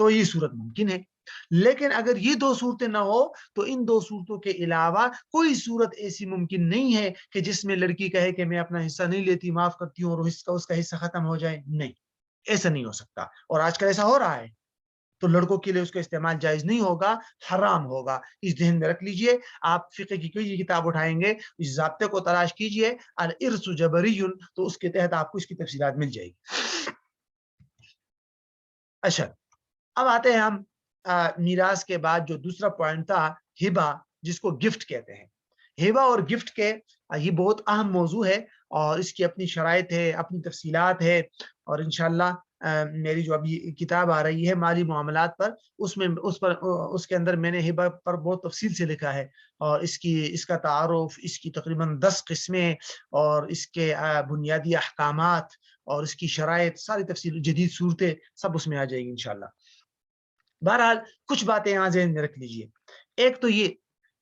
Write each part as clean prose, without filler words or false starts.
تو یہ صورت ممکن ہے. لیکن اگر یہ دو صورتیں نہ ہو تو ان دو صورتوں کے علاوہ کوئی صورت ایسی ممکن نہیں ہے کہ جس میں لڑکی کہے کہ میں اپنا حصہ نہیں لیتی، معاف کرتی ہوں، اور اس کا حصہ ختم ہو جائے. نہیں، ایسا نہیں ہو سکتا، اور آج کل ایسا ہو رہا ہے. تو لڑکوں کے لیے اس کا استعمال جائز نہیں ہوگا، حرام ہوگا. اس ذہن میں رکھ لیجئے. آپ فقہ کی کوئی کتاب اٹھائیں گے، اس ضابطے کو تلاش کیجئے، الارث جبری، تو اس کے تحت آپ کو اس کی تفصیلات مل جائے گی. اچھا، اب آتے ہیں ہم میراث کے بعد جو دوسرا پوائنٹ تھا، ہبہ، جس کو گفٹ کہتے ہیں. ہبہ اور گفٹ کے یہ بہت اہم موضوع ہے، اور اس کی اپنی شرائط ہے، اپنی تفصیلات ہے. اور انشاءاللہ میری جو ابھی کتاب آ رہی ہے مالی معاملات پر، اس کے اندر میں نے ہبہ پر بہت تفصیل سے لکھا ہے، اور اس کا تعارف، اس کی تقریباً 10 قسمیں، اور اس کے بنیادی احکامات، اور اس کی شرائط، ساری تفصیل، جدید صورتیں، سب اس میں آ جائے گی انشاءاللہ. بہرحال کچھ باتیں یہاں ذہن میں رکھ لیجئے. ایک تو یہ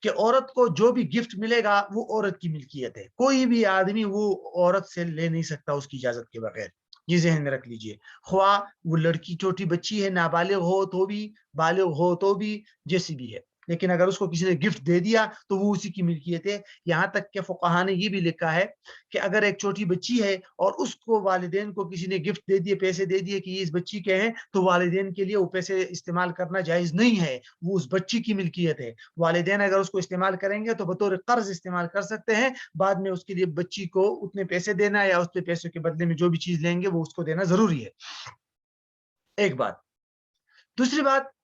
کہ عورت کو جو بھی گفٹ ملے گا وہ عورت کی ملکیت ہے، کوئی بھی آدمی وہ عورت سے لے نہیں سکتا اس کی اجازت کے بغیر. یہ ذہن میں رکھ لیجئے. خواہ وہ لڑکی چھوٹی بچی ہے، نابالغ ہو تو بھی، بالغ ہو تو بھی، جیسی بھی ہے، لیکن اگر اس کو کسی نے گفٹ دے دیا تو وہ اسی کی ملکیت ہے. یہاں تک کہ فقہا نے یہ بھی لکھا ہے کہ اگر ایک چھوٹی بچی ہے اور اس کو والدین کو کسی نے گفٹ دے دیے، پیسے دے دیے کہ یہ اس بچی کے ہیں، تو والدین کے لیے وہ پیسے استعمال کرنا جائز نہیں ہے، وہ اس بچی کی ملکیت ہے. والدین اگر اس کو استعمال کریں گے تو بطور قرض استعمال کر سکتے ہیں، بعد میں اس کے لیے بچی کو اتنے پیسے دینا، یا اس پہ پیسوں کے بدلے میں جو بھی چیز لیں گے وہ اس کو دینا ضروری ہے. ایک بات. دوسری بات،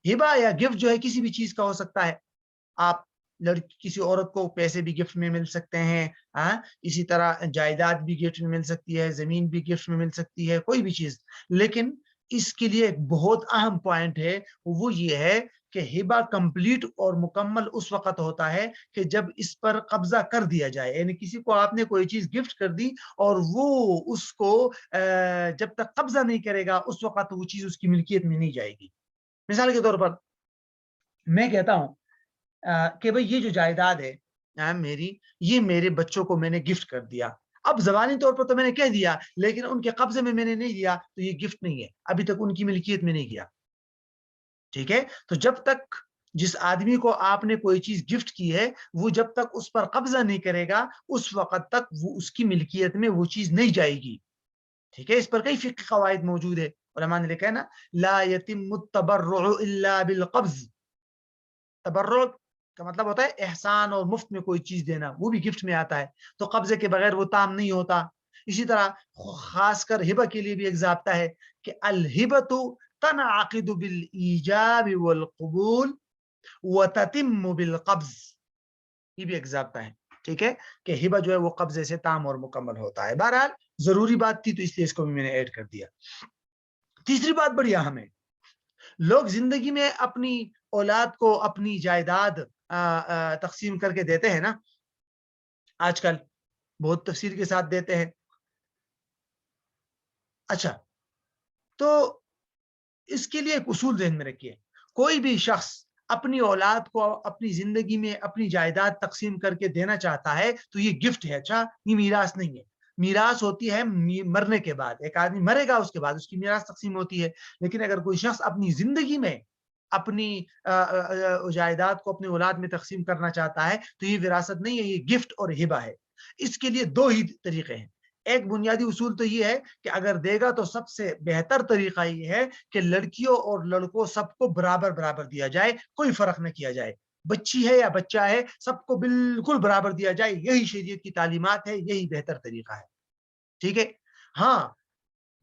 ہبہ یا گفٹ جو ہے کسی بھی چیز کا ہو سکتا ہے. آپ کسی عورت کو پیسے بھی گفٹ میں مل سکتے ہیں، اسی طرح جائیداد بھی گفٹ میں مل سکتی ہے، زمین بھی گفٹ میں مل سکتی ہے، کوئی بھی چیز. لیکن اس کے لیے ایک بہت اہم پوائنٹ ہے، وہ یہ ہے کہ ہبہ کمپلیٹ اور مکمل اس وقت ہوتا ہے کہ جب اس پر قبضہ کر دیا جائے. یعنی کسی کو آپ نے کوئی چیز گفٹ کر دی اور وہ اس کو جب تک قبضہ نہیں کرے گا اس وقت وہ چیز اس کی ملکیت میں نہیں جائے گی. مثال کے طور پر میں کہتا ہوں کہ بھئی یہ جو جائیداد ہے میری، یہ میرے بچوں کو میں نے گفٹ کر دیا. اب زبانی طور پر تو میں نے کہہ دیا، لیکن ان کے قبضے میں نے نہیں دیا، تو یہ گفٹ نہیں ہے، ابھی تک ان کی ملکیت میں نہیں گیا. ٹھیک ہے؟ تو جب تک جس آدمی کو آپ نے کوئی چیز گفٹ کی ہے، وہ جب تک اس پر قبضہ نہیں کرے گا اس وقت تک وہ اس کی ملکیت میں وہ چیز نہیں جائے گی. ٹھیک ہے؟ اس پر کئی فقہی قواعد موجود ہے. علماء نے لکھا ہے نا، لا یتم التبرع الا بالقبض. تبرع کا مطلب ہوتا ہے احسان اور مفت میں کوئی چیز دینا، وہ بھی گفٹ میں آتا ہے، تو قبضے کے بغیر وہ تام نہیں ہوتا. اسی طرح خاص کر ہبہ کے لیے بھی ایک ضابطہ ہے کہ الہبۃ تنعقد بالایجاب والقبول وتتم بالقبض. یہ بھی ایک ضابطہ ہے. ٹھیک ہے؟ کہ ہبہ جو ہے وہ قبضے سے تام اور مکمل ہوتا ہے. بہرحال ضروری بات تھی تو اس لیے اس کو بھی میں نے ایڈ کر دیا. تیسری بات بڑی اہم ہے. لوگ زندگی میں اپنی اولاد کو اپنی جائیداد تقسیم کر کے دیتے ہیں نا، آج کل بہت تفصیل کے ساتھ دیتے ہیں. اچھا، تو اس کے لیے ایک اصول ذہن میں رکھیے. کوئی بھی شخص اپنی اولاد کو اپنی زندگی میں اپنی جائیداد تقسیم کر کے دینا چاہتا ہے تو یہ گفٹ ہے. اچھا، یہ میراث نہیں ہے. میراث ہوتی ہے مرنے کے بعد، ایک آدمی مرے گا اس کے بعد اس کی میراث تقسیم ہوتی ہے. لیکن اگر کوئی شخص اپنی زندگی میں اپنی جائیداد کو اپنی اولاد میں تقسیم کرنا چاہتا ہے تو یہ وراثت نہیں ہے، یہ گفٹ اور ہبہ ہے. اس کے لیے دو ہی طریقے ہیں. ایک بنیادی اصول تو یہ ہے کہ اگر دے گا تو سب سے بہتر طریقہ یہ ہے کہ لڑکیوں اور لڑکوں سب کو برابر برابر دیا جائے، کوئی فرق نہ کیا جائے. بچی ہے یا بچہ ہے، سب کو بالکل برابر دیا جائے. یہی شریعت کی تعلیمات ہے، یہی بہتر طریقہ ہے. ٹھیک ہے؟ ہاں،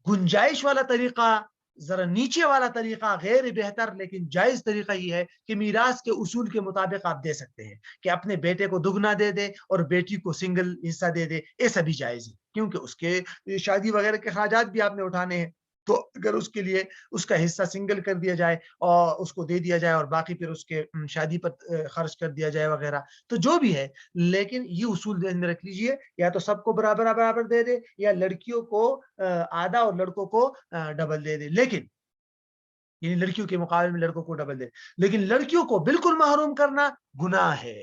گنجائش والا طریقہ، ذرا نیچے والا طریقہ غیر بہتر لیکن جائز طریقہ یہ ہے کہ میراث کے اصول کے مطابق آپ دے سکتے ہیں کہ اپنے بیٹے کو دگنا دے دے اور بیٹی کو سنگل حصہ دے دے. ایسا بھی جائز ہے، کیونکہ اس کے شادی وغیرہ کے اخراجات بھی آپ نے اٹھانے ہیں. تو اگر اس کے لیے اس کا حصہ سنگل کر دیا جائے اور اس کو دے دیا جائے اور باقی پھر اس کے شادی پر خرچ کر دیا جائے وغیرہ، تو جو بھی ہے. لیکن یہ اصول ذہن میں رکھ لیجئے، یا تو سب کو برابر برابر دے دے، یا لڑکیوں کو آدھا اور لڑکوں کو ڈبل دے دے. لیکن یعنی لڑکیوں کے مقابلے میں لڑکوں کو ڈبل دے، لیکن لڑکیوں کو بالکل محروم کرنا گناہ ہے.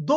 2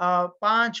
5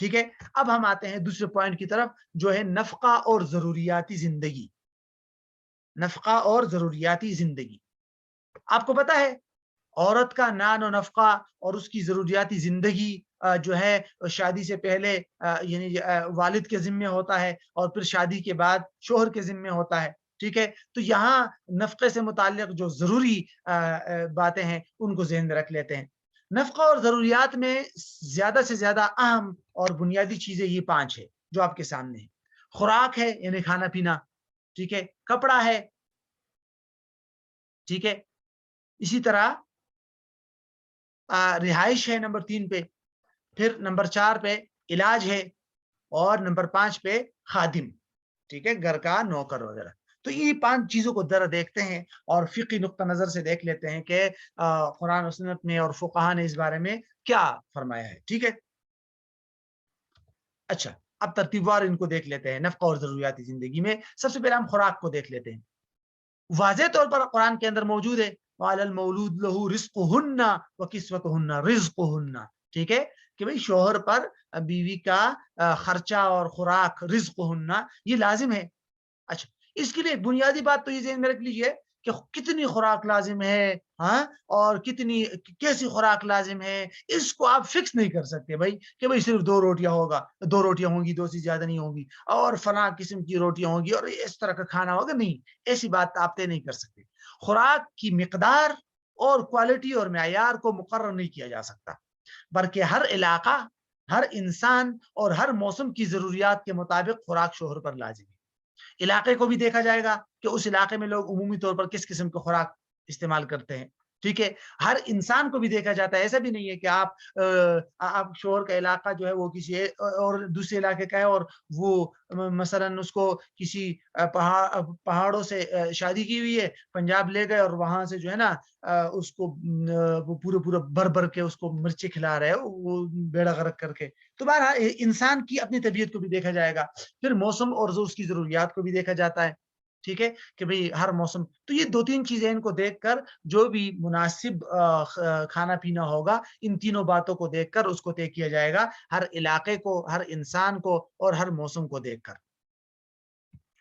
ٹھیک ہے، اب ہم آتے ہیں دوسرے پوائنٹ کی طرف، جو ہے نفقہ اور ضروریاتی زندگی. نفقہ اور ضروریاتی زندگی. آپ کو پتا ہے عورت کا نان و نفقہ اور اس کی ضروریاتی زندگی جو ہے شادی سے پہلے یعنی والد کے ذمے ہوتا ہے اور پھر شادی کے بعد شوہر کے ذمے ہوتا ہے. ٹھیک ہے، تو یہاں نفقے سے متعلق جو ضروری باتیں ہیں ان کو ذہن میں رکھ لیتے ہیں. نفقہ اور ضروریات میں زیادہ سے زیادہ اہم اور بنیادی چیزیں یہ 5 ہے جو آپ کے سامنے ہیں. خوراک ہے یعنی کھانا پینا. ٹھیک ہے، کپڑا ہے. ٹھیک ہے، اسی طرح رہائش ہے نمبر 3 پہ. پھر نمبر 4 پہ علاج ہے، اور نمبر 5 پہ خادم. ٹھیک ہے، گھر کا نوکر وغیرہ. تو یہ 5 چیزوں کو ذرا دیکھتے ہیں اور فقہی نقطہ نظر سے دیکھ لیتے ہیں کہ قرآن و سنت میں اور فقہا نے اس بارے میں کیا فرمایا ہے. ٹھیک ہے، اچھا اب ترتیب وار ان کو دیکھ لیتے ہیں. نفقہ اور ضروریاتی زندگی میں سب سے پہلے ہم خوراک کو دیکھ لیتے ہیں. واضح طور پر قرآن کے اندر موجود ہے وَعَلَى الْمَوْلُودِ لَهُ رِزْقُهُنَّ وَكِسْوَتُهُنَّ رِزْقُهُنَّ. ٹھیک ہے کہ بھئی شوہر پر بیوی کا خرچہ اور خوراک رزقهن یہ لازم ہے. اچھا، اس کے لیے ایک بنیادی بات تو یہ ذہن میں رکھ لیجئے کہ کتنی خوراک لازم ہے، ہاں، اور کتنی کیسی خوراک لازم ہے، اس کو آپ فکس نہیں کر سکتے بھائی کہ بھائی صرف 2 روٹیاں ہوگا، 2 روٹیاں ہوں گی، 2 سے زیادہ نہیں ہوں گی، اور فلاں قسم کی روٹیاں ہوں گی اور اس طرح کا کھانا ہوگا. نہیں، ایسی بات آپ طے نہیں کر سکتے. خوراک کی مقدار اور کوالٹی اور معیار کو مقرر نہیں کیا جا سکتا، بلکہ ہر علاقہ، ہر انسان اور ہر موسم کی ضروریات کے مطابق خوراک شوہر پر لازم ہے. علاقے کو بھی دیکھا جائے گا کہ اس علاقے میں لوگ عمومی طور پر کس قسم کی خوراک استعمال کرتے ہیں. ٹھیک ہے، ہر انسان کو بھی دیکھا جاتا ہے. ایسا بھی نہیں ہے کہ آپ شوہر کا علاقہ جو ہے وہ کسی اور دوسرے علاقے کا ہے اور وہ مثلا اس کو کسی پہاڑوں سے شادی کی ہوئی ہے، پنجاب لے گئے اور وہاں سے جو ہے نا اس کو وہ پورے بھر بھر کے اس کو مرچیں کھلا رہے ہیں وہ بیڑا غرق کر کے. تو بہرحال انسان کی اپنی طبیعت کو بھی دیکھا جائے گا. پھر موسم اور اس کی ضروریات کو بھی دیکھا جاتا ہے. ٹھیک ہے کہ بھئی ہر موسم. تو یہ 2-3 چیزیں ان کو دیکھ کر جو بھی مناسب کھانا پینا ہوگا ان تینوں باتوں کو دیکھ کر اس کو طے کیا جائے گا، ہر علاقے کو، ہر انسان کو اور ہر موسم کو دیکھ کر.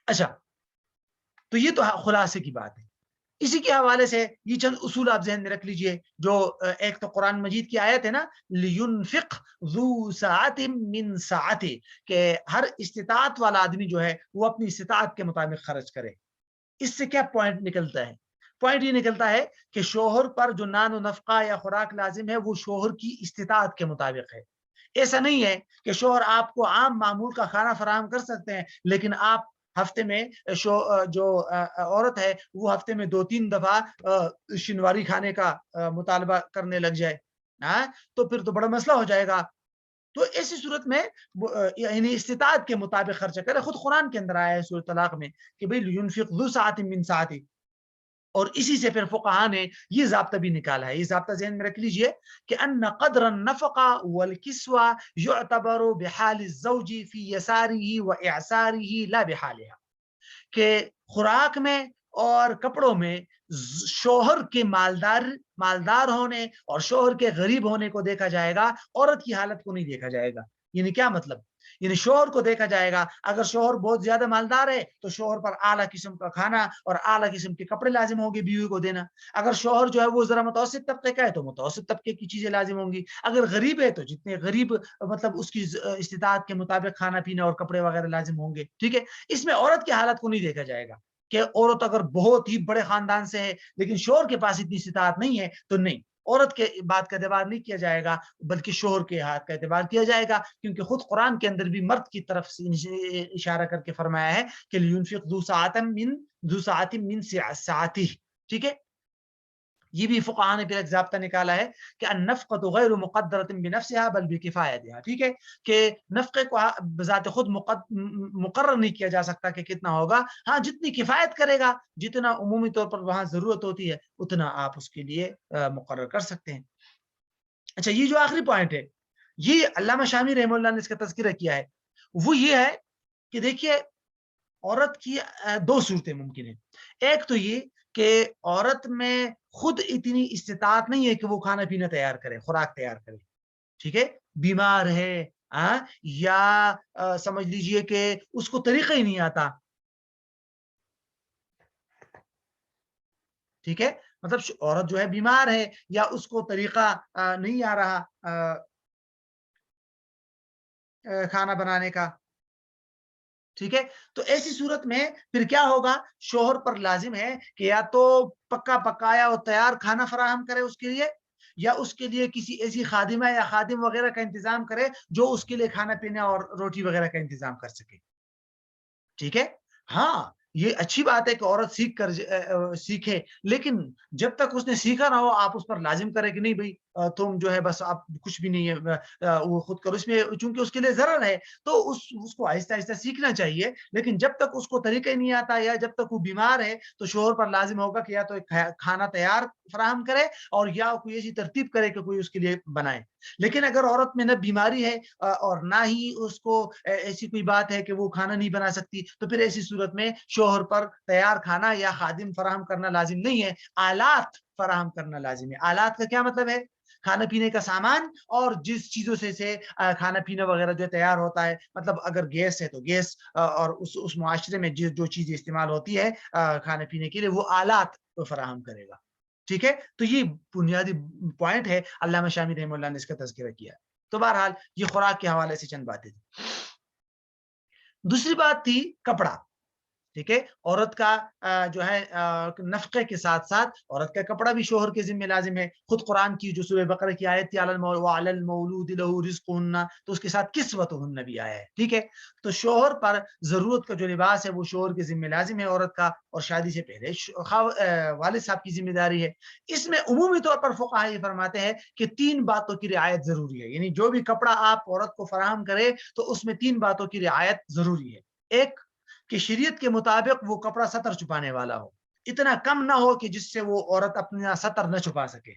اچھا، تو یہ تو خلاصے کی بات ہے. اسی کے حوالے سے یہ چند اصول آپ ذہن میں رکھ لیجئے. جو ایک تو قرآن مجید کی آیت ہے نا، لِيُنْفِقْ ذُو سَعَةٍ مِّن سَعَتِهِ، کہ ہر استطاعت والا آدمی جو ہے وہ اپنی استطاعت کے مطابق خرچ کرے. اس سے کیا پوائنٹ نکلتا ہے؟ پوائنٹ یہ نکلتا ہے کہ شوہر پر جو نان و نفقہ یا خوراک لازم ہے وہ شوہر کی استطاعت کے مطابق ہے. ایسا نہیں ہے کہ شوہر آپ کو عام معمول کا کھانا فراہم کر سکتے ہیں لیکن آپ ہفتے میں جو عورت ہے وہ ہفتے میں 2-3 دفعہ شنواری کھانے کا مطالبہ کرنے لگ جائے، تو پھر تو بڑا مسئلہ ہو جائے گا. تو ایسی صورت میں یعنی استطاعت کے مطابق خرچہ کرے. خود قرآن کے اندر آیا ہے سورۃ طلاق میں کہ بھئی لینفق ذو سعۃ من سعتہ، اور اسی سے پھر فقہا نے یہ ضابطہ بھی نکالا ہے. یہ ضابطہ ذہن میں رکھ لیجئے کہ ان قدر النفقہ والکسوہ یعتبر بحال الزوج فی یسارہ واعسارہ لا بحالها، کہ خوراک میں اور کپڑوں میں شوہر کے مالدار ہونے اور شوہر کے غریب ہونے کو دیکھا جائے گا، عورت کی حالت کو نہیں دیکھا جائے گا. یعنی کیا مطلب؟ یعنی شوہر کو دیکھا جائے گا. اگر شوہر بہت زیادہ مالدار ہے تو شوہر پر اعلیٰ قسم کا کھانا اور اعلیٰ قسم کے کپڑے لازم ہوں گے بیوی کو دینا. اگر شوہر جو ہے وہ ذرا متوسط طبقے کا ہے تو متوسط طبقے کی چیزیں لازم ہوں گی. اگر غریب ہے تو جتنے غریب مطلب اس کی استطاعت کے مطابق کھانا پینا اور کپڑے وغیرہ لازم ہوں گے. ٹھیک ہے، اس میں عورت کی حالت کو نہیں دیکھا جائے گا کہ عورت اگر بہت ہی بڑے خاندان سے ہے لیکن شوہر کے پاس اتنی استطاعت نہیں ہے تو نہیں، عورت کے بات کا اعتبار نہیں کیا جائے گا بلکہ شوہر کے ہاتھ کا اعتبار کیا جائے گا. کیونکہ خود قرآن کے اندر بھی مرد کی طرف سے اشارہ کر کے فرمایا ہے کہ لینفق ذو سعۃ من سعتہ. ٹھیک ہے، یہ بھی فقہا نے پھر ایک ضابطہ نکالا ہے کہ النفقۃ غیر مقدرۃ بنفسها بل بکفایتها. ٹھیک ہے کہ نفقے کو بذات خود مقرر نہیں کیا جا سکتا کہ کتنا ہوگا، ہاں جتنی کفایت کرے گا، جتنا عمومی طور پر وہاں ضرورت ہوتی ہے اتنا آپ اس کے لیے مقرر کر سکتے ہیں. اچھا، یہ جو آخری پوائنٹ ہے یہ علامہ شامی رحمہ اللہ نے اس کا تذکرہ کیا ہے، وہ یہ ہے کہ دیکھیے عورت کی 2 صورتیں ممکن ہیں. ایک تو یہ کہ عورت میں خود اتنی استطاعت نہیں ہے کہ وہ کھانا پینا تیار کرے، خوراک تیار کرے. ٹھیک ہے، بیمار ہے یا سمجھ لیجئے کہ اس کو طریقہ ہی نہیں آتا، ٹھیک ہے، مطلب عورت جو ہے بیمار ہے یا اس کو طریقہ نہیں آ رہا کھانا بنانے کا، ٹھیک ہے، تو ایسی صورت میں پھر کیا ہوگا، شوہر پر لازم ہے کہ یا تو پکا پکایا اور تیار کھانا فراہم کرے اس کے لیے، یا اس کے لیے کسی ایسی خادمہ یا خادم وغیرہ کا انتظام کرے جو اس کے لیے کھانا پینا اور روٹی وغیرہ کا انتظام کر سکے، ٹھیک ہے، ہاں یہ اچھی بات ہے کہ عورت سیکھ کر سیکھے، لیکن جب تک اس نے سیکھا نہ ہو آپ اس پر لازم کرے کہ نہیں بھائی تم جو ہے بس آپ کچھ بھی نہیں ہے وہ خود کرو، اس میں چونکہ اس کے لیے ضرر ہے تو اس کو آہستہ آہستہ سیکھنا چاہیے، لیکن جب تک اس کو طریقہ ہی نہیں آتا یا جب تک وہ بیمار ہے تو شوہر پر لازم ہوگا کہ یا تو ایک کھانا تیار فراہم کرے اور یا کوئی ایسی ترتیب کرے کہ کوئی اس کے لیے بنائے، لیکن اگر عورت میں نہ بیماری ہے اور نہ ہی اس کو ایسی کوئی بات ہے کہ وہ کھانا نہیں بنا سکتی، تو پھر ایسی صورت میں شوہر پر تیار کھانا یا خادم فراہم کرنا لازم نہیں ہے، آلات فراہم کرنا لازم ہے۔ آلات کا کیا مطلب ہے؟ کھانا پینے کا سامان اور جس چیزوں سے کھانا پینا وغیرہ جو تیار ہوتا ہے، مطلب اگر گیس ہے تو گیس اور اس معاشرے میں جو چیزیں استعمال ہوتی ہے کھانے پینے کے لیے وہ آلات فراہم کرے گا، ٹھیک ہے، تو یہ بنیادی پوائنٹ ہے، علامہ شامی رحمہ اللہ نے اس کا تذکرہ کیا، تو بہرحال یہ خوراک کے حوالے سے چند باتیں تھی۔ دوسری بات تھی کپڑا، ٹھیک ہے، عورت کا جو ہے نفقے کے ساتھ ساتھ عورت کا کپڑا بھی شوہر کے ذمہ لازم ہے، خود قرآن کی جو سورہ بقرہ کی آیت تھی وعلی المولود لہ رزقہن، تو اس کے ساتھ کسوتہن بھی آیا ہے، ٹھیک ہے، تو شوہر پر ضرورت کا جو لباس ہے وہ شوہر کے ذمہ لازم ہے عورت کا، اور شادی سے پہلے والد صاحب کی ذمہ داری ہے۔ اس میں عمومی طور پر فقہا یہ فرماتے ہیں کہ تین باتوں کی رعایت ضروری ہے، یعنی جو بھی کپڑا آپ عورت کو فراہم کرے تو اس میں تین باتوں کی رعایت ضروری ہے۔ ایک، کہ شریعت کے مطابق وہ کپڑا سطر چھپانے والا ہو، اتنا کم نہ ہو کہ جس سے وہ عورت اپنا سطر نہ چھپا سکے،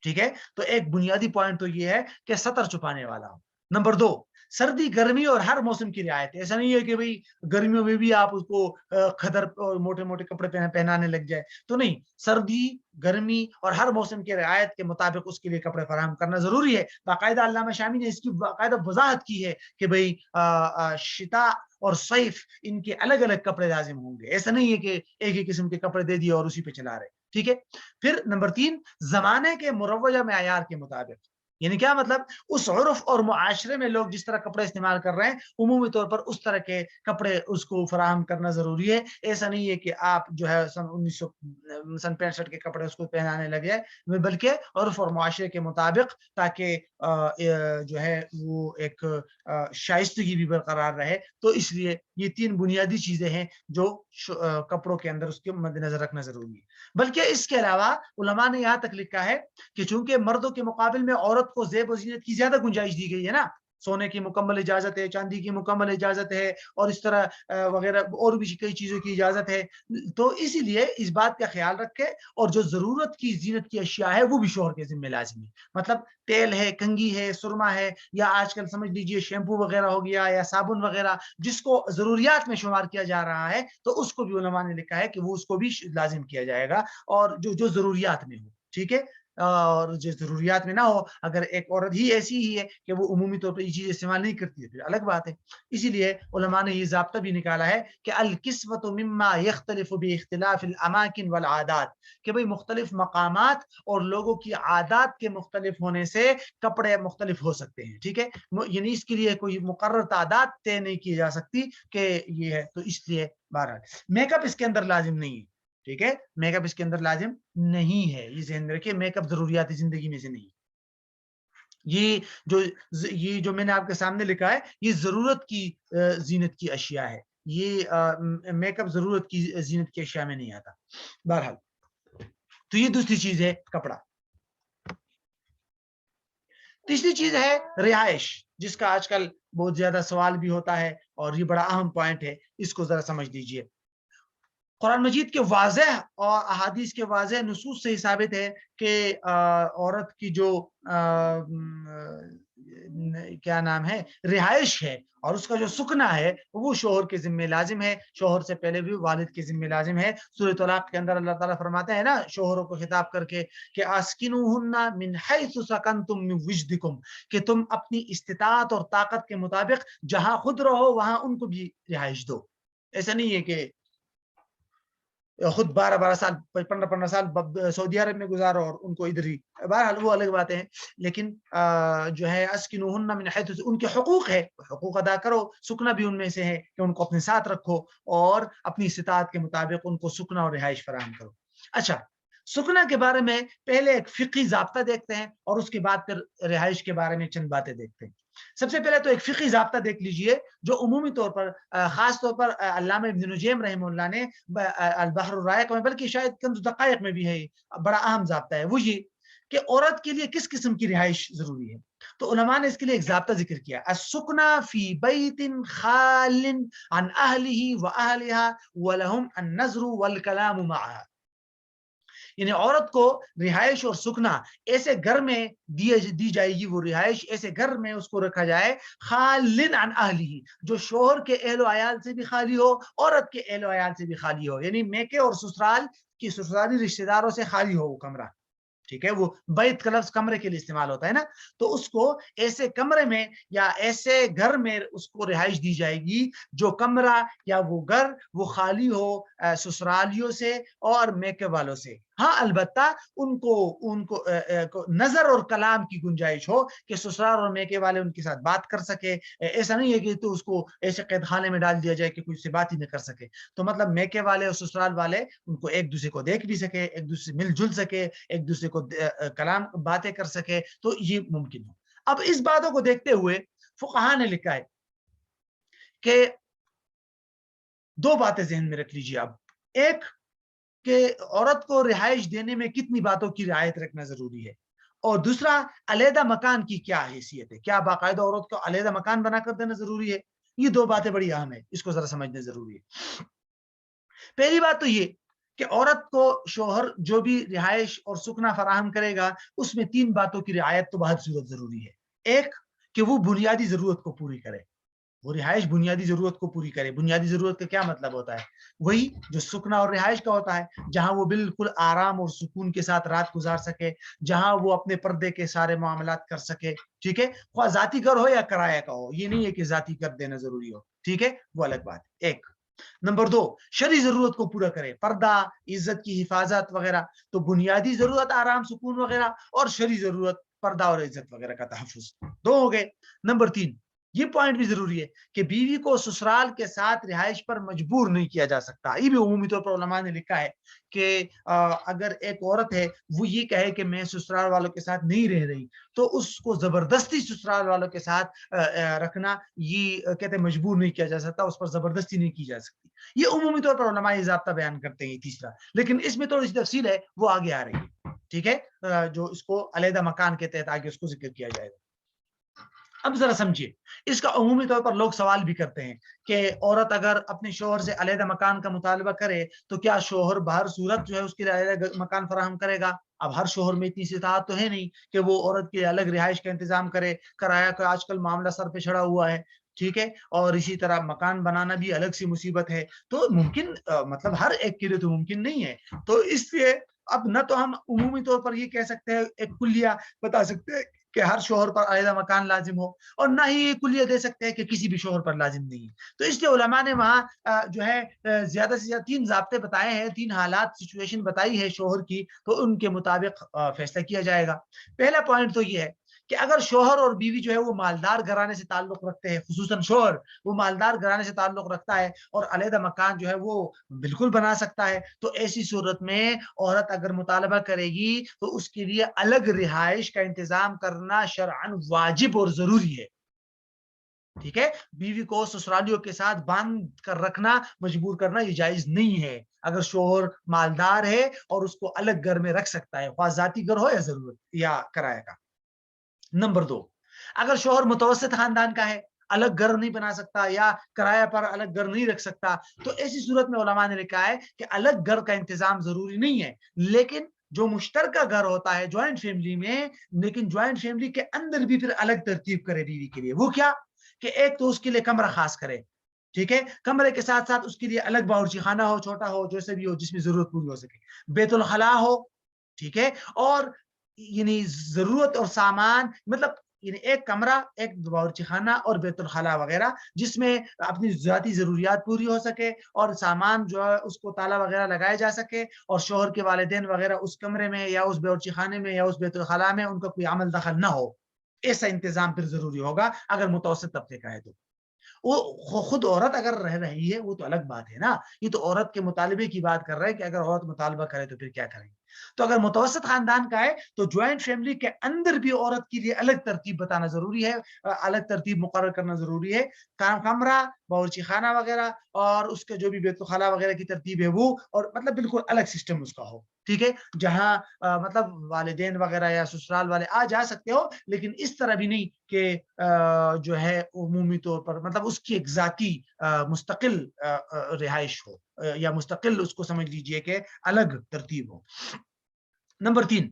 ٹھیک ہے، تو ایک بنیادی پوائنٹ تو یہ ہے کہ سطر چھپانے والا ہو۔ نمبر دو، سردی گرمی اور ہر موسم کی رعایت، ایسا نہیں ہے کہ بھئی گرمیوں میں بھی آپ اس کو خدر اور موٹے موٹے کپڑے پہنانے لگ جائے، تو نہیں، سردی گرمی اور ہر موسم کی رعایت کے مطابق اس کے لیے کپڑے فراہم کرنا ضروری ہے۔ باقاعدہ علامہ شامی نے اس کی باقاعدہ وضاحت کی ہے کہ بھئی شتاء اور صیف ان کے الگ الگ کپڑے لازم ہوں گے، ایسا نہیں ہے کہ ایک ہی قسم کے کپڑے دے دیے اور اسی پہ چلا رہے، ٹھیک ہے۔ پھر نمبر تین، زمانے کے مروجہ معیار کے مطابق، یعنی کیا مطلب، اس عرف اور معاشرے میں لوگ جس طرح کپڑے استعمال کر رہے ہیں عمومی طور پر اس طرح کے کپڑے اس کو فراہم کرنا ضروری ہے، ایسا نہیں ہے کہ آپ جو ہے سن 1965 کے کپڑے اس کو پہنانے لگے، بلکہ عرف اور معاشرے کے مطابق، تاکہ جو ہے وہ ایک شائستگی بھی برقرار رہے، تو اس لیے یہ تین بنیادی چیزیں ہیں جو کپڑوں کے اندر اس کے مد نظر رکھنا ضروری ہے۔ بلکہ اس کے علاوہ علماء نے یہاں تک لکھا ہے کہ چونکہ مردوں کے مقابل میں عورت کو زیب و زینت کی زیادہ گنجائش دی گئی ہے نا، سونے کی مکمل اجازت ہے، چاندی کی مکمل اجازت ہے، اور اس طرح وغیرہ اور بھی کئی چیزوں کی اجازت ہے، تو اسی لیے اس بات کا خیال رکھے اور جو ضرورت کی زینت کی اشیاء ہے وہ بھی شوہر کے ذمہ لازمی ہے، مطلب تیل ہے، کنگھی ہے، سرما ہے، یا آج کل سمجھ لیجئے شیمپو وغیرہ ہو گیا یا صابن وغیرہ، جس کو ضروریات میں شمار کیا جا رہا ہے تو اس کو بھی علماء نے لکھا ہے کہ وہ اس کو بھی لازم کیا جائے گا، اور جو ضروریات میں ہو، ٹھیک ہے، اور جو ضروریات میں نہ ہو، اگر ایک عورت ہی ایسی ہی ہے کہ وہ عمومی طور پر یہ چیز استعمال نہیں کرتی ہے پھر الگ بات ہے۔ اسی لیے علماء نے یہ ضابطہ بھی نکالا ہے کہ الکسوۃ مما یختلف باختلاف الاماکن والعادات، کہ بھئی مختلف مقامات اور لوگوں کی عادات کے مختلف ہونے سے کپڑے مختلف ہو سکتے ہیں، ٹھیک ہے، یعنی اس کے لیے کوئی مقرر تعداد طے نہیں کی جا سکتی کہ یہ ہے، تو اس لیے بہرحال میک اپ اس کے اندر لازم نہیں ہے، ٹھیک ہے، میک اپ اس کے اندر لازم نہیں ہے، یہ ذہن میں رکھیے، میک اپ ضروریات زندگی میں سے نہیں، یہ جو میں نے آپ کے سامنے لکھا ہے یہ ضرورت کی زینت کی اشیاء ہے، یہ میک اپ ضرورت کی زینت کی اشیاء میں نہیں آتا۔ بہرحال تو یہ دوسری چیز ہے کپڑا۔ تیسری چیز ہے رہائش، جس کا آج کل بہت زیادہ سوال بھی ہوتا ہے اور یہ بڑا اہم پوائنٹ ہے، اس کو ذرا سمجھ لیجئے۔ قرآن مجید کے واضح اور احادیث کے واضح نصوص سے ثابت ہے کہ عورت کی جو کیا نام ہے رہائش ہے اور اس کا جو سکنا ہے وہ شوہر کے ذمہ لازم ہے، شوہر سے پہلے بھی والد کے ذمہ لازم ہے۔ سورۃ طلاق کے اندر اللہ تعالیٰ فرماتے ہیں نا شوہروں کو خطاب کر کے کہ اسکنوہن من حیث سکنتم من وجدکم، کہ تم اپنی استطاعت اور طاقت کے مطابق جہاں خود رہو وہاں ان کو بھی رہائش دو۔ ایسا نہیں ہے کہ خود 12 سال 15 سال سعودی عرب میں گزارو اور ان کو ادھر ہی، بہرحال وہ الگ باتیں ہیں، لیکن جو ہے اسکنوہن من حیث، ان کے حقوق ہے، حقوق ادا کرو، سکنا بھی ان میں سے ہے کہ ان کو اپنے ساتھ رکھو اور اپنی استطاعت کے مطابق ان کو سکنا اور رہائش فراہم کرو۔ اچھا، سکنا کے بارے میں پہلے ایک فقہی ضابطہ دیکھتے ہیں اور اس کے بعد پھر رہائش کے بارے میں چند باتیں دیکھتے ہیں۔ سب سے پہلے تو ایک فقہی ضابطہ دیکھ لیجئے جو عمومی طور پر خاص طور پر علامہ ابن نجیم رحمہ اللہ نے البحر الرائق میں، بلکہ شاید کنز الدقائق میں بھی ہے، بڑا اہم ضابطہ ہے، وہ یہ کہ عورت کے لیے کس قسم کی رہائش ضروری ہے۔ تو علماء نے اس کے لیے ایک ضابطہ ذکر کیا، السکنا فی بیت خال عن اہلہ واہلها ولہم النظر والکلام معها، یعنی عورت کو رہائش اور سکنا ایسے گھر میں دی جائے گی، وہ رہائش ایسے گھر میں اس کو رکھا جائے خالن عن اہلہ، جو شوہر کے اہل و عیال سے بھی خالی ہو، عورت کے اہل و عیال سے بھی خالی ہو، یعنی میکے اور سسرال کی سسرالی رشتہ داروں سے خالی ہو وہ کمرہ، ٹھیک ہے۔ وہ بیت کا لفظ کمرے کے لیے استعمال ہوتا ہے نا، تو اس کو ایسے کمرے میں یا ایسے گھر میں اس کو رہائش دی جائے گی جو کمرہ یا وہ گھر وہ خالی ہو سسرالیوں سے اور میکے والوں سے۔ ہاں البتہ ان کو نظر اور کلام کی گنجائش ہو کہ سسرال اور میکے والے ان کے ساتھ بات کر سکے، ایسا نہیں ہے کہ تو اس کو ایسے قید خانے میں ڈال دیا جائے کہ کوئی سے بات ہی نہ کر سکے۔ تو مطلب میکے والے اور سسرال والے ان کو ایک دوسرے کو دیکھ بھی سکے، ایک دوسرے سے مل جل سکے، ایک دوسرے کو کلام باتیں کر سکے، تو یہ ممکن ہو۔ اب اس باتوں کو دیکھتے ہوئے فقہاء نے لکھا ہے کہ دو باتیں ذہن میں رکھ لیجیے۔ اب ایک کہ عورت کو رہائش دینے میں کتنی باتوں کی رعایت رکھنا ضروری ہے، اور دوسرا علیحدہ مکان کی کیا حیثیت ہے، کیا باقاعدہ عورت کو علیحدہ مکان بنا کر دینا ضروری ہے۔ یہ دو باتیں بڑی اہم ہیں، اس کو ذرا سمجھنا ضروری ہے۔ پہلی بات تو یہ کہ عورت کو شوہر جو بھی رہائش اور سکنا فراہم کرے گا اس میں تین باتوں کی رعایت تو بہت صورت ضروری ہے۔ ایک کہ وہ بنیادی ضرورت کو پوری کرے، وہ رہائش بنیادی ضرورت کو پوری کرے۔ بنیادی ضرورت کا کیا مطلب ہوتا ہے؟ وہی جو سکنا اور رہائش کا ہوتا ہے، جہاں وہ بالکل آرام اور سکون کے ساتھ رات گزار سکے، جہاں وہ اپنے پردے کے سارے معاملات کر سکے، ٹھیک ہے، خواہ ذاتی گھر ہو یا کرایہ کا ہو، یہ نہیں ہے کہ ذاتی گھر دینا ضروری ہو، ٹھیک ہے، وہ الگ بات ہے۔ ایک نمبر دو، شرعی ضرورت کو پورا کرے، پردہ، عزت کی حفاظت وغیرہ۔ تو بنیادی ضرورت آرام سکون وغیرہ، اور شرعی ضرورت پردہ اور عزت وغیرہ کا تحفظ، دو ہو گئے۔ نمبر تین، یہ پوائنٹ بھی ضروری ہے کہ بیوی کو سسرال کے ساتھ رہائش پر مجبور نہیں کیا جا سکتا۔ یہ بھی عمومی طور پر علماء نے لکھا ہے کہ اگر ایک عورت ہے وہ یہ کہے کہ میں سسرال والوں کے ساتھ نہیں رہ رہی، تو اس کو زبردستی سسرال والوں کے ساتھ رکھنا، یہ کہتے ہیں مجبور نہیں کیا جا سکتا، اس پر زبردستی نہیں کی جا سکتی۔ یہ عمومی طور پر علماء یہ ضابطہ بیان کرتے ہیں۔ تیسرا، لیکن اس میں تھوڑی سی تفصیل ہے، وہ آگے آ رہی ہے، ٹھیک ہے، جو اس کو علیحدہ مکان کے تحت آگے اس کو ذکر کیا جائے گا۔ اب ذرا سمجھیے، اس کا عمومی طور پر لوگ سوال بھی کرتے ہیں کہ عورت اگر اپنے شوہر سے علیحدہ مکان کا مطالبہ کرے تو کیا شوہر بہر صورت جو ہے اس کے لیے علیحدہ مکان فراہم کرے گا؟ اب ہر شوہر میں اتنی استطاعت تو ہے نہیں کہ وہ عورت کے الگ رہائش کا انتظام کرے، کرایہ کا آج کل معاملہ سر پہ چڑھا ہوا ہے، ٹھیک ہے، اور اسی طرح مکان بنانا بھی الگ سی مصیبت ہے، تو ممکن مطلب ہر ایک کے لیے تو ممکن نہیں ہے۔ تو اس لیے اب نہ تو ہم عمومی طور پر یہ کہہ سکتے ہیں، ایک کلیہ بتا سکتے ہیں کہ ہر شوہر پر علیحدہ مکان لازم ہو، اور نہ ہی یہ کلیہ دے سکتے ہیں کہ کسی بھی شوہر پر لازم نہیں ہے۔ تو اس لیے علماء نے وہاں جو ہے زیادہ سے زیادہ تین ضابطے بتائے ہیں، تین حالات سچویشن بتائی ہے شوہر کی، تو ان کے مطابق فیصلہ کیا جائے گا۔ پہلا پوائنٹ تو یہ ہے کہ اگر شوہر اور بیوی جو ہے وہ مالدار گھرانے سے تعلق رکھتے ہیں، خصوصاً شوہر وہ مالدار گھرانے سے تعلق رکھتا ہے اور علیحدہ مکان جو ہے وہ بالکل بنا سکتا ہے، تو ایسی صورت میں عورت اگر مطالبہ کرے گی تو اس کے لیے الگ رہائش کا انتظام کرنا شرعاً واجب اور ضروری ہے، ٹھیک ہے۔ بیوی کو سسرالیوں کے ساتھ باندھ کر رکھنا، مجبور کرنا، یہ جائز نہیں ہے اگر شوہر مالدار ہے اور اس کو الگ گھر میں رکھ سکتا ہے، خواہ ذاتی گھر ہو یا ضرورت یا کرایہ کا۔ نمبر دو، اگر شوہر متوسط خاندان کا ہے، الگ گھر نہیں بنا سکتا یا کرایہ پر الگ گھر نہیں رکھ سکتا، تو ایسی صورت میں علماء نے لکھا ہے کہ الگ گھر کا انتظام ضروری نہیں ہے، لیکن جو مشترکہ گھر ہوتا ہے جوائنٹ فیملی میں، لیکن جوائنٹ فیملی کے اندر بھی پھر الگ ترتیب کرے بیوی کے لیے، وہ کیا کہ ایک تو اس کے لیے کمرہ خاص کرے، ٹھیک ہے، کمرے کے ساتھ ساتھ اس کے لیے الگ باورچی خانہ ہو، چھوٹا ہو، جیسے بھی ہو، جس میں ضرورت پوری ہو سکے، بیت الخلاء ہو، ٹھیک ہے، اور یعنی ضرورت اور سامان، مطلب یعنی ایک کمرہ، ایک باورچی خانہ اور بیت الخلاء وغیرہ، جس میں اپنی ذاتی ضروریات پوری ہو سکے اور سامان جو ہے اس کو تالا وغیرہ لگائے جا سکے، اور شوہر کے والدین وغیرہ اس کمرے میں یا اس باورچی خانے میں یا اس بیت الخلاء میں ان کا کوئی عمل دخل نہ ہو۔ ایسا انتظام پھر ضروری ہوگا اگر متوسط طبقے کا ہے تو۔ وہ خود عورت اگر رہ رہی ہے وہ تو الگ بات ہے نا، یہ تو عورت کے مطالبے کی بات کر رہے ہیں کہ اگر عورت مطالبہ کرے تو پھر کیا کریں گے۔ تو اگر متوسط خاندان کا ہے تو جوائنٹ فیملی کے اندر بھی عورت کے لیے الگ ترتیب بتانا ضروری ہے، الگ ترتیب مقرر کرنا ضروری ہے، کمرہ، باورچی خانہ وغیرہ اور اس کے جو بھی بیت الخلاء وغیرہ کی ترتیب ہے وہ، اور مطلب بالکل الگ سسٹم اس کا ہو، ٹھیک ہے، جہاں مطلب والدین وغیرہ یا سسرال والے آ جا سکتے ہو، لیکن اس طرح بھی نہیں کہ جو ہے عمومی طور پر مطلب اس کی ایک ذاتی مستقل رہائش ہو، یا مستقل اس کو سمجھ لیجئے کہ الگ ترتیب ہو۔ نمبر 3،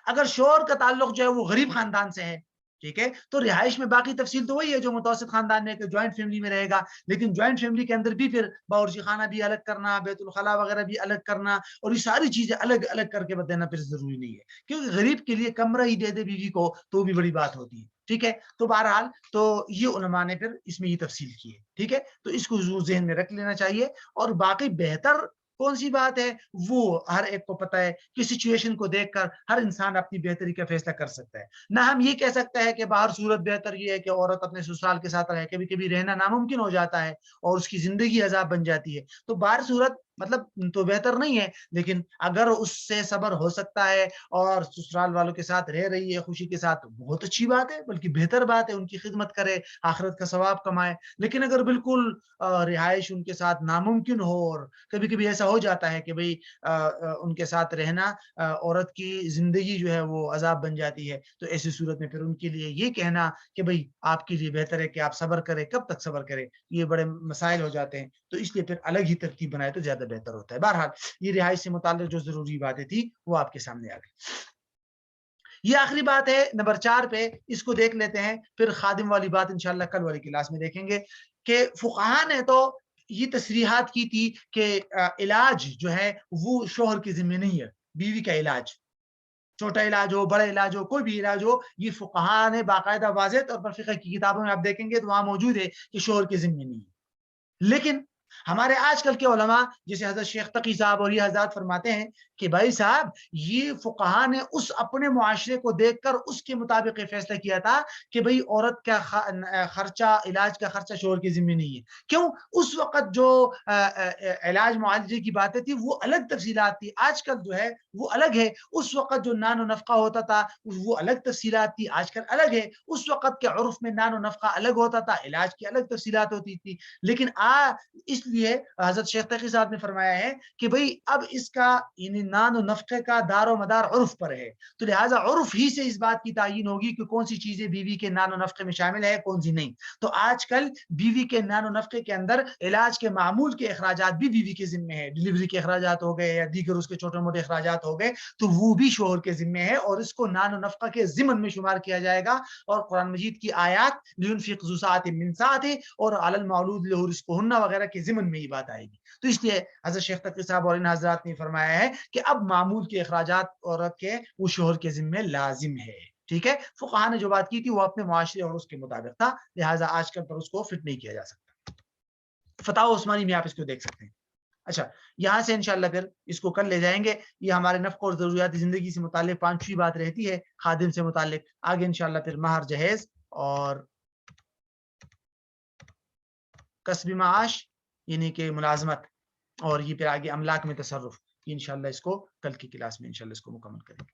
اگر شوہر کا تعلق جو ہے وہ غریب خاندان سے ہے، ٹھیک ہے، تو رہائش میں باقی تفصیل تو وہی ہے جو متوسط خاندان میں کہ جوائنٹ فیملی میں رہے گا، لیکن جوائنٹ فیملی کے اندر بھی پھر باورچی خانہ بھی الگ کرنا، بیت الخلاء وغیرہ بھی الگ کرنا، اور یہ ساری چیزیں الگ الگ کر کے دینا پھر ضروری نہیں ہے، کیونکہ غریب کے لیے کمرہ ہی دے دے بیوی کو تو بھی بڑی بات ہوتی ہے، ٹھیک ہے۔ تو بہرحال تو یہ علماء نے پھر اس میں یہ تفصیل کی ہے، ٹھیک ہے، تو اس کو ضرور ذہن میں رکھ لینا چاہیے۔ اور باقی بہتر کون سی بات ہے وہ ہر ایک کو پتہ ہے کہ سچویشن کو دیکھ کر ہر انسان اپنی بہتری کا فیصلہ کر سکتا ہے، نہ ہم یہ کہہ سکتے ہیں کہ باہر صورت بہتر یہ ہے کہ عورت اپنے سسرال کے ساتھ رہے، کبھی کبھی رہنا ناممکن ہو جاتا ہے اور اس کی زندگی عذاب بن جاتی ہے، تو باہر صورت مطلب تو بہتر نہیں ہے، لیکن اگر اس سے صبر ہو سکتا ہے اور سسرال والوں کے ساتھ رہ رہی ہے خوشی کے ساتھ، بہت اچھی بات ہے، بلکہ بہتر بات ہے، ان کی خدمت کرے، آخرت کا ثواب کمائے۔ لیکن اگر بالکل رہائش ان کے ساتھ ناممکن ہو، اور کبھی کبھی ایسا ہو جاتا ہے کہ بھئی ان کے ساتھ رہنا عورت کی زندگی جو ہے وہ عذاب بن جاتی ہے، تو ایسی صورت میں پھر ان کے لیے یہ کہنا کہ بھئی آپ کے لیے بہتر ہے کہ آپ صبر کریں، کب تک صبر کریں، یہ بڑے مسائل ہو جاتے ہیں، تو اس لیے پھر الگ ہی ترتیب بنائے تو زیادہ بہتر ہوتا ہے۔ بہرحال یہ رہائش سے متعلق جو ضروری باتیں تھی وہ آپ کے سامنے آ گئی۔ یہ آخری بات ہے نمبر 4 پہ، اس کو دیکھ لیتے ہیں، پھر خادم والی بات انشاءاللہ کل والی کلاس میں دیکھیں گے کہ فقہاء نے تو یہ تصریحات کی تھی کہ علاج جو ہے وہ شوہر کے ذمہ نہیں ہے، بیوی کا علاج، چھوٹا علاج ہو، بڑا علاج ہو، کوئی بھی علاج ہو، یہ فقہاء نے باقاعدہ واضح طور پر فقہ کی کتابوں میں آپ دیکھیں گے تو وہاں موجود ہے کہ شوہر کے ذمہ نہیں ہے۔ لیکن ہمارے آج کل کے علماء جیسے حضرت شیخ تقی صاحب اور یہ حضرات فرماتے ہیں کہ بھائی صاحب یہ فقہاء نے اس اپنے معاشرے کو دیکھ کر اس کے مطابق یہ فیصلہ کیا تھا کہ بھئی عورت کا خرچہ، علاج کا خرچہ شوہر کے ذمہ نہیں ہے۔ کیوں؟ اس وقت جو علاج معالجے کی باتیں تھی وہ الگ تفصیلات تھی، آج کل جو ہے وہ الگ ہے۔ اس وقت جو نان و نفقہ ہوتا تھا وہ الگ تفصیلات تھی، آج کل الگ ہے۔ اس وقت کے عرف میں نان و نفقہ الگ ہوتا تھا، علاج کی الگ تفصیلات ہوتی تھی، لیکن اس لیے حضرت شیخ تقی صاحب نے فرمایا ہے کہ بھئی اب اس کا یعنی نان و نفقے کا دار و مدار عرف پر ہے، تو لہٰذا عرف ہی سے اس بات کی تعین ہوگی کہ کون سی چیزیں بیوی کے نان و نفقے میں شامل ہے، کون سی نہیں۔ تو آج کل بیوی کے نان و نفقے کے اندر علاج کے معمول کے اخراجات بھی بیوی کے ذمہ ہے، ڈلیوری کے اخراجات ہو گئے یا دیگر اس کے چھوٹے موٹے اخراجات ہو گئے تو وہ بھی شوہر کے ذمہ ہے، اور اس کو نان و نفقہ کے ضمن میں شمار کیا جائے گا۔ اور قرآن مجید کی آیات لینفق ذو سعۃ من سعتہ اور علی المولود لہ رزقہن وغیرہ کے ضمن میں یہ بات آئے گی۔ تو اس لیے حضرت شیخ تقی صاحب اور ان حضرات نے فرمایا ہے کہ اب معمول کے اخراجات عورت کے وہ شوہر کے ذمہ لازم ہے، ٹھیک ہے۔ فقہاء نے جو بات کی تھی وہ اپنے معاشرے اور اس کے مطابق تھا، لہٰذا آج کل پر اس کو فٹ نہیں کیا جا سکتا۔ فتاوی عثمانی میں آپ اس کو دیکھ سکتے ہیں۔ اچھا، یہاں سے انشاءاللہ پھر اس کو کل لے جائیں گے۔ یہ ہمارے نفقہ اور ضروریات زندگی سے متعلق 5ویں بات رہتی ہے خادم سے متعلق، آگے انشاءاللہ پھر مہر جہیز اور کسب معاش یعنی کہ ملازمت، اور یہ پھر آگے املاک میں تصرف، انشاءاللہ اس کو کل کی کلاس میں انشاءاللہ اس کو مکمل کریں گے۔